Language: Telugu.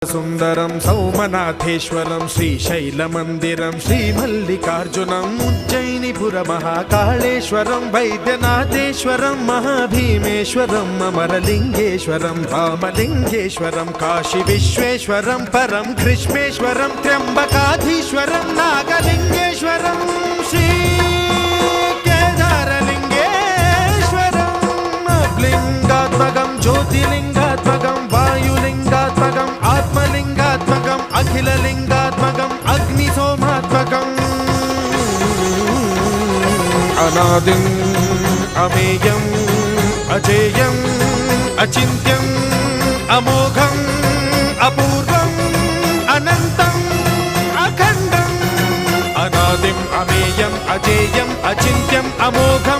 సుందరం సౌమనాథేశ్వరం శ్రీశైలమందిరం శ్రీమల్లికార్జునం ఉజ్జయినిపుర మహాకాళేశ్వరం వైద్యనాథేశ్వరం మహాభీమేశ్వరం అమరలింగేశ్వరం రామలింగేశ్వరం కాశీ విశ్వేశ్వరం పరం కృష్ణేశ్వరం త్ర్యంబకాధీశ్వరం నాగలింగేశ్వరం శ్రీ కేదారలింగేశ్వరం లింగాత్మకం జ్యోతిలింగాత్మకం వాయులింగాత్మకం ఆత్మలింగాత్మకం అఖిలలింగాత్మకం అగ్నిసోమాత్మకం అనాదిం అమేయం అజేయం అచింత్యం అమోఘం అపూర్వం అనంతం అఖండం అనాదిం అమేయం అజేయం అచింత్యం అమోఘం